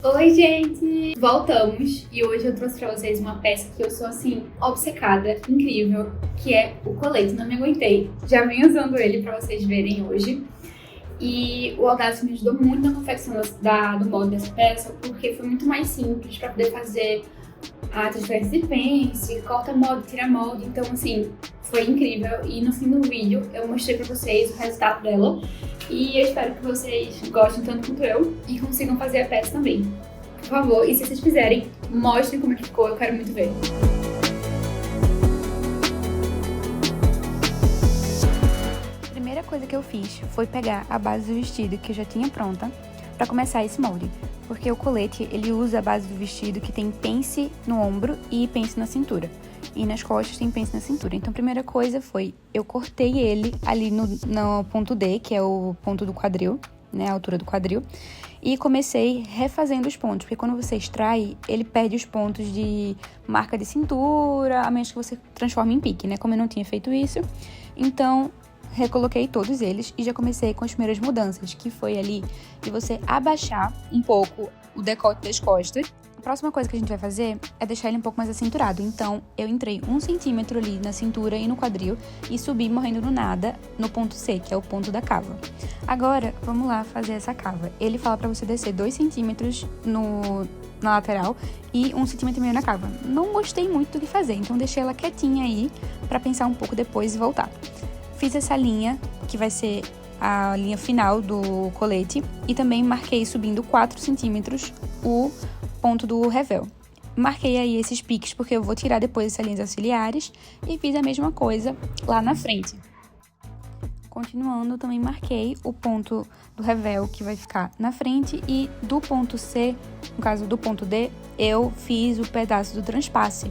Oi, gente! Voltamos e hoje eu trouxe pra vocês uma peça que eu sou, assim, obcecada, incrível, que é o colete. Não me aguentei. Já vim usando ele pra vocês verem hoje. E o Audacity me ajudou muito na confecção do molde dessa peça, porque foi muito mais simples pra poder fazer a transferência de pence, corta molde, tira molde. Então, assim, foi incrível. E no fim do vídeo eu mostrei pra vocês o resultado dela. E eu espero que vocês gostem tanto quanto eu e consigam fazer a peça também. Por favor, e se vocês fizerem, mostrem como é que ficou, eu quero muito ver. A primeira coisa que eu fiz foi pegar a base do vestido que eu já tinha pronta para começar esse molde, porque o colete ele usa a base do vestido que tem pence no ombro e pence na cintura, e nas costas tem pence na cintura. Então a primeira coisa foi, eu cortei ele ali no ponto D, que é o ponto do quadril, né, a altura do quadril, e comecei refazendo os pontos, porque quando você extrai, ele perde os pontos de marca de cintura, a menos que você transforme em pique, né, como eu não tinha feito isso, então recoloquei todos eles e já comecei com as primeiras mudanças, que foi ali de você abaixar um pouco o decote das costas. A próxima coisa que a gente vai fazer é deixar ele um pouco mais acinturado. Então, eu entrei 1 centímetro ali na cintura e no quadril e subi morrendo no nada no ponto C, que é o ponto da cava. Agora, vamos lá fazer essa cava. Ele fala pra você descer 2 centímetros na lateral e 1,5 centímetro na cava. Não gostei muito do que fazer, então deixei ela quietinha aí pra pensar um pouco depois e voltar. Fiz essa linha, que vai ser a linha final do colete, e também marquei subindo 4 centímetros o ponto do revel. Marquei aí esses piques porque eu vou tirar depois essas linhas auxiliares e fiz a mesma coisa lá na frente. Continuando, também marquei o ponto do revel que vai ficar na frente e do ponto C, no caso do ponto D, eu fiz o pedaço do transpasse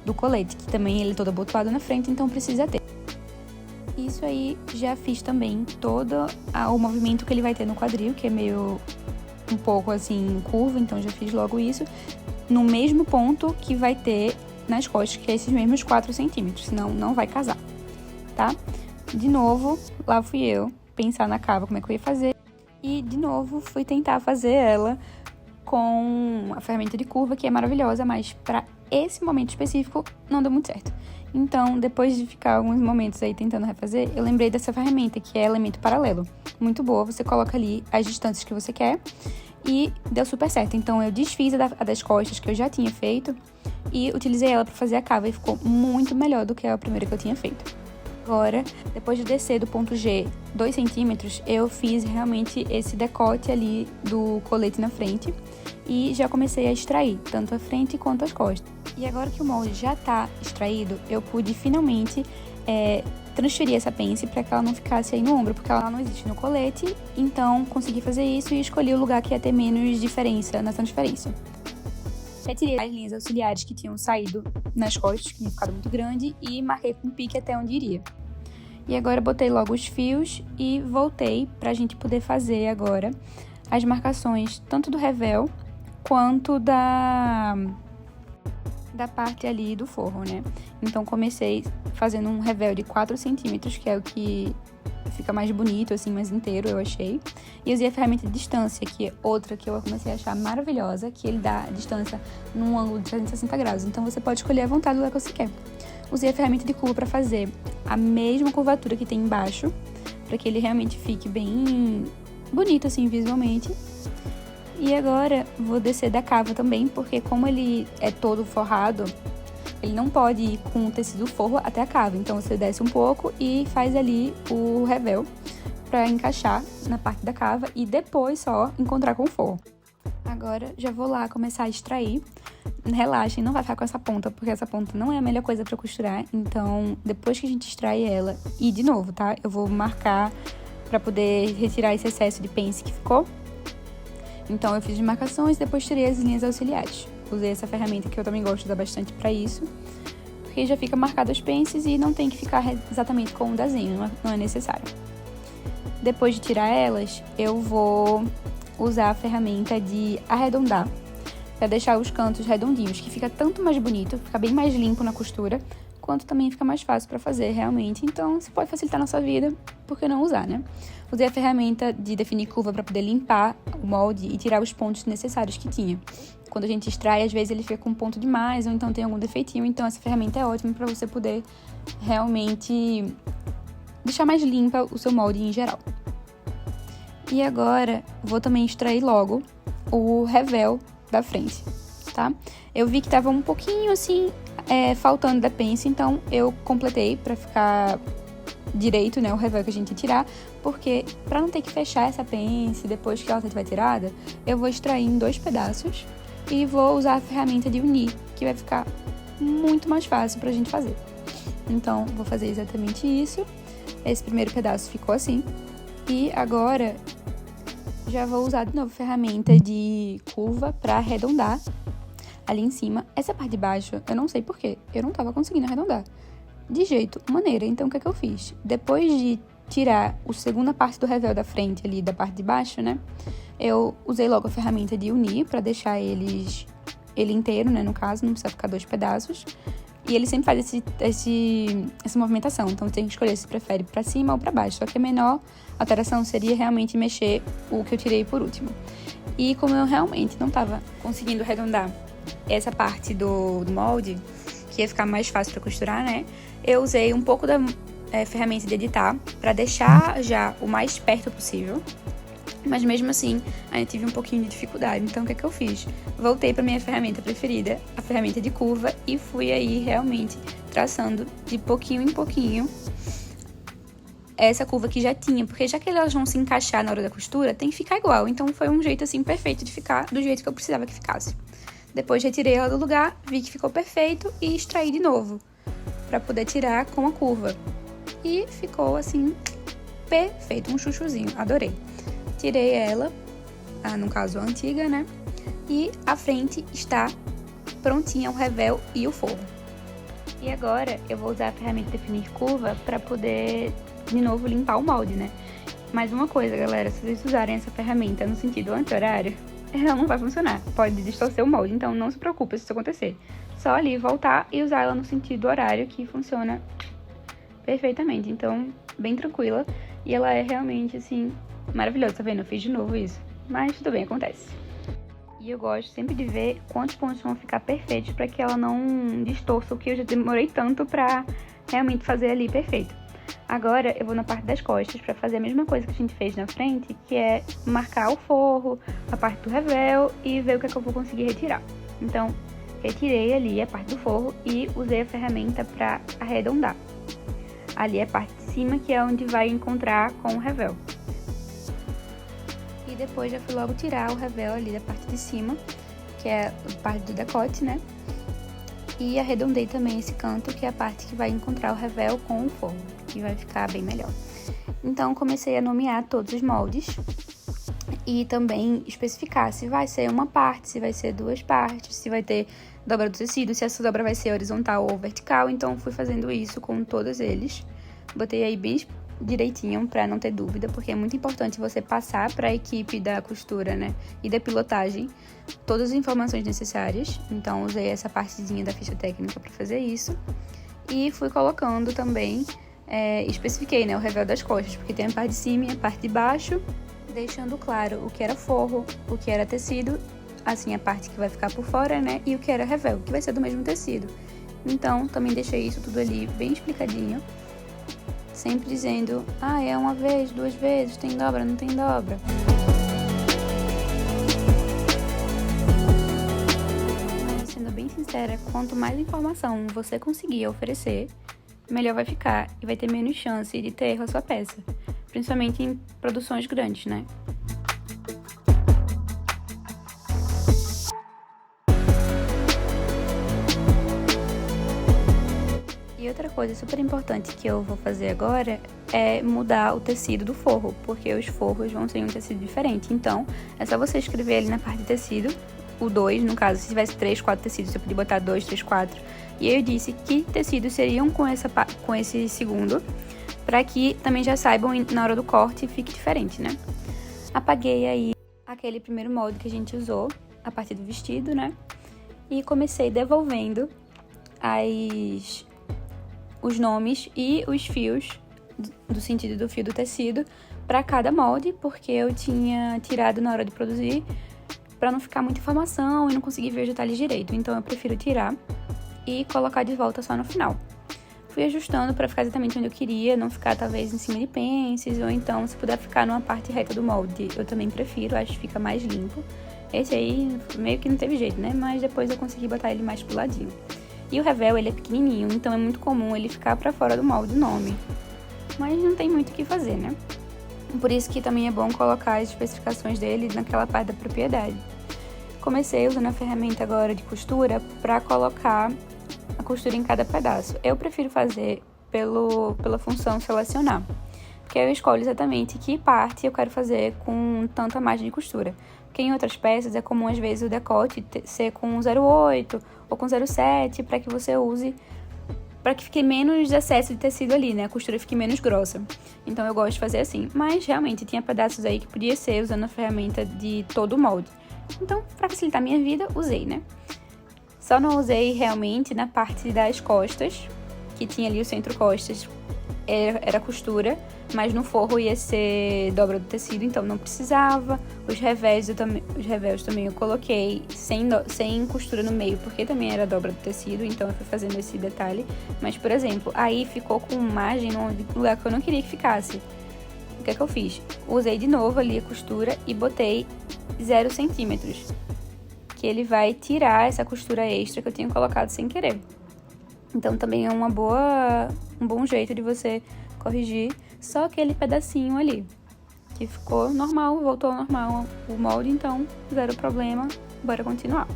do colete, que também ele é todo abotoado na frente, então precisa ter. Isso aí, já fiz também todo o movimento que ele vai ter no quadril, que é meio um pouco assim curvo, então já fiz logo isso, no mesmo ponto que vai ter nas costas, que é esses mesmos 4 centímetros, senão não vai casar, tá? De novo, lá fui eu pensar na cava como é que eu ia fazer, e de novo fui tentar fazer ela com a ferramenta de curva, que é maravilhosa, mas para esse momento específico não deu muito certo. Então, depois de ficar alguns momentos aí tentando refazer, eu lembrei dessa ferramenta, que é elemento paralelo. Muito boa, você coloca ali as distâncias que você quer e deu super certo. Então, eu desfiz a das costas que eu já tinha feito e utilizei ela para fazer a cava e ficou muito melhor do que a primeira que eu tinha feito. Agora, depois de descer do ponto G 2 centímetros, eu fiz realmente esse decote ali do colete na frente e já comecei a extrair, tanto a frente quanto as costas. E agora que o molde já tá extraído, eu pude finalmente transferir essa pence para que ela não ficasse aí no ombro, porque ela não existe no colete, então consegui fazer isso e escolhi o lugar que ia ter menos diferença na transferência. Retirei as linhas auxiliares que tinham saído nas costas, que tinha ficado muito grande, e marquei com pique até onde iria. E agora botei logo os fios e voltei pra gente poder fazer agora as marcações tanto do revel quanto da parte ali do forro, né? Então comecei fazendo um revel de 4 centímetros, que é o que fica mais bonito, assim, mais inteiro, eu achei. E usei a ferramenta de distância, que é outra que eu comecei a achar maravilhosa, que ele dá distância num ângulo de 360 graus. Então você pode escolher à vontade o lugar que você quer. Usei a ferramenta de curva para fazer a mesma curvatura que tem embaixo, para que ele realmente fique bem bonito, assim, visualmente. E agora vou descer da cava também, porque como ele é todo forrado, ele não pode ir com o tecido forro até a cava. Então você desce um pouco e faz ali o revel para encaixar na parte da cava e depois só encontrar com o forro. Agora já vou lá começar a extrair. Relaxem, não vai ficar com essa ponta, porque essa ponta não é a melhor coisa para costurar. Então depois que a gente extrai ela, e de novo, tá? Eu vou marcar para poder retirar esse excesso de pence que ficou. Então eu fiz as marcações, depois tirei as linhas auxiliares. Usei essa ferramenta que eu também gosto de usar bastante para isso, porque já fica marcado os pences e não tem que ficar exatamente com o desenho, não é necessário. Depois de tirar elas, eu vou usar a ferramenta de arredondar, para deixar os cantos redondinhos, que fica tanto mais bonito, fica bem mais limpo na costura, quanto também fica mais fácil para fazer realmente. Então, se pode facilitar a nossa vida, por que não usar, né? Usei a ferramenta de definir curva para poder limpar o molde e tirar os pontos necessários que tinha. Quando a gente extrai, às vezes ele fica com um ponto demais ou então tem algum defeitinho. Então, essa ferramenta é ótima para você poder realmente deixar mais limpa o seu molde em geral. E agora, vou também extrair logo o revel da frente, tá? Eu vi que tava um pouquinho assim, faltando da pence, então eu completei pra ficar direito, né, o revel que a gente ia tirar, porque pra não ter que fechar essa pence depois que ela estiver tirada, eu vou extrair em 2 pedaços e vou usar a ferramenta de unir, que vai ficar muito mais fácil pra gente fazer. Então, vou fazer exatamente isso. Esse primeiro pedaço ficou assim. E agora, já vou usar de novo a ferramenta de curva pra arredondar ali em cima. Essa parte de baixo, eu não sei porquê, eu não tava conseguindo arredondar de jeito, maneira. Então, o que é que eu fiz? Depois de tirar a segunda parte do revel da frente ali, da parte de baixo, né? Eu usei logo a ferramenta de unir pra deixar ele inteiro, né? No caso, não precisa ficar 2 pedaços. E ele sempre faz essa movimentação. Então, você tem que escolher se prefere pra cima ou pra baixo. Só que a menor alteração seria realmente mexer o que eu tirei por último. E como eu realmente não tava conseguindo arredondar essa parte do molde, que ia ficar mais fácil pra costurar, né? Eu usei um pouco da ferramenta de editar pra deixar já o mais perto possível. Mas mesmo assim, ainda tive um pouquinho de dificuldade. Então, o que é que eu fiz? Voltei para minha ferramenta preferida, a ferramenta de curva, e fui aí realmente traçando de pouquinho em pouquinho essa curva que já tinha. Porque já que elas vão se encaixar na hora da costura, tem que ficar igual. Então, foi um jeito assim perfeito de ficar do jeito que eu precisava que ficasse. Depois, retirei ela do lugar, vi que ficou perfeito e extraí de novo para poder tirar com a curva. E ficou assim, perfeito, um chuchuzinho, adorei. Tirei ela, no caso a antiga, né? E a frente está prontinha, o revel e o forro. E agora eu vou usar a ferramenta definir curva para poder, de novo, limpar o molde, né? Mais uma coisa, galera, se vocês usarem essa ferramenta no sentido anti-horário, ela não vai funcionar. Pode distorcer o molde, então não se preocupe se isso acontecer. Só ali voltar e usar ela no sentido horário, que funciona perfeitamente. Então, bem tranquila. E ela é realmente, assim, maravilhosa, tá vendo? Eu fiz de novo isso. Mas tudo bem, acontece. E eu gosto sempre de ver quantos pontos vão ficar perfeitos pra que ela não distorça o que eu já demorei tanto pra realmente fazer ali perfeito. Agora eu vou na parte das costas pra fazer a mesma coisa que a gente fez na frente, que é marcar o forro, a parte do revel e ver o que é que eu vou conseguir retirar. Então, retirei ali a parte do forro e usei a ferramenta pra arredondar. Ali é a parte de cima, que é onde vai encontrar com o revel. E depois já fui logo tirar o revel ali da parte de cima, que é a parte do decote, né? E arredondei também esse canto, que é a parte que vai encontrar o revel com o forro, que vai ficar bem melhor. Então, comecei a nomear todos os moldes e também especificar se vai ser uma parte, se vai ser 2 partes, se vai ter dobra do tecido, se essa dobra vai ser horizontal ou vertical. Então, fui fazendo isso com todos eles. Botei aí bem direitinho pra não ter dúvida, porque é muito importante você passar para a equipe da costura, né, e da pilotagem todas as informações necessárias. Então usei essa partezinha da ficha técnica para fazer isso e fui colocando também, especifiquei, né, o revel das costas, porque tem a parte de cima e a parte de baixo, deixando claro o que era forro, o que era tecido, assim a parte que vai ficar por fora, né, e o que era revel, que vai ser do mesmo tecido. Então também deixei isso tudo ali bem explicadinho. Sempre dizendo, é uma vez, 2 vezes, tem dobra, não tem dobra. Mas, sendo bem sincera, quanto mais informação você conseguir oferecer, melhor vai ficar e vai ter menos chance de ter erro a sua peça. Principalmente em produções grandes, né? E outra coisa super importante que eu vou fazer agora é mudar o tecido do forro, porque os forros vão ter um tecido diferente. Então, é só você escrever ali na parte de tecido, o 2, no caso, se tivesse 3, 4 tecidos, você podia botar 2, 3, 4. E eu disse que tecidos seriam com esse segundo, para que também já saibam na hora do corte fique diferente, né? Apaguei aí aquele primeiro molde que a gente usou, a partir do vestido, né? E comecei devolvendo os nomes e os fios do sentido do fio do tecido para cada molde, porque eu tinha tirado na hora de produzir para não ficar muita informação e não conseguir ver os detalhes direito. Então eu prefiro tirar e colocar de volta só no final. Fui ajustando para ficar exatamente onde eu queria, não ficar talvez em cima de pences, ou então se puder ficar numa parte reta do molde, eu também prefiro, acho que fica mais limpo. Esse aí meio que não teve jeito, né? Mas depois eu consegui botar ele mais pro ladinho. E o revel, ele é pequenininho, então é muito comum ele ficar para fora do molde o nome. Mas não tem muito o que fazer, né? Por isso que também é bom colocar as especificações dele naquela parte da propriedade. Comecei usando a ferramenta agora de costura para colocar a costura em cada pedaço. Eu prefiro fazer pela função selecionar, porque eu escolho exatamente que parte eu quero fazer com tanta margem de costura. Porque em outras peças é comum às vezes o decote ser com 0,8 ou com 0,7 para que você use, para que fique menos excesso de tecido ali, né? A costura fique menos grossa. Então eu gosto de fazer assim. Mas realmente tinha pedaços aí que podia ser usando a ferramenta de todo o molde. Então, para facilitar a minha vida, usei, né? Só não usei realmente na parte das costas, que tinha ali o centro-costas, era costura, mas no forro ia ser dobra do tecido, então não precisava. Os revés também eu coloquei sem costura no meio, porque também era dobra do tecido, então eu fui fazendo esse detalhe. Mas, por exemplo, aí ficou com margem no lugar que eu não queria que ficasse. O que é que eu fiz? Usei de novo ali a costura e botei 0 centímetros, que ele vai tirar essa costura extra que eu tinha colocado sem querer. Então também é um bom jeito de você corrigir só aquele pedacinho ali, que ficou normal, voltou ao normal o molde, então zero problema, bora continuar.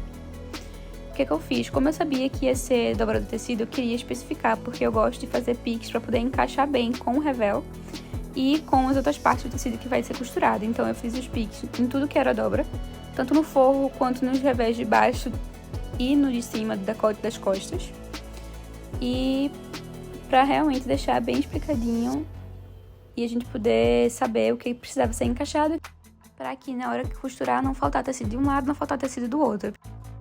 O que eu fiz? Como eu sabia que ia ser dobra do tecido, eu queria especificar, porque eu gosto de fazer piques para poder encaixar bem com o revel e com as outras partes do tecido que vai ser costurado. Então eu fiz os piques em tudo que era dobra, tanto no forro quanto nos revés de baixo e no de cima do decote das costas. E para realmente deixar bem explicadinho e a gente poder saber o que precisava ser encaixado, para que na hora que costurar não faltar tecido de um lado, não faltar tecido do outro.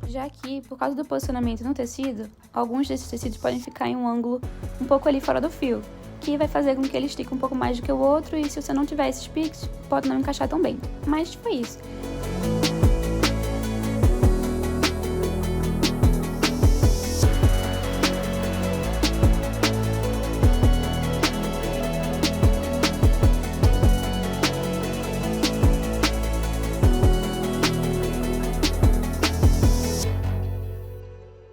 Já que, por causa do posicionamento no tecido, alguns desses tecidos podem ficar em um ângulo um pouco ali fora do fio, que vai fazer com que ele estique um pouco mais do que o outro, e se você não tiver esses piques, pode não encaixar tão bem. Mas foi isso.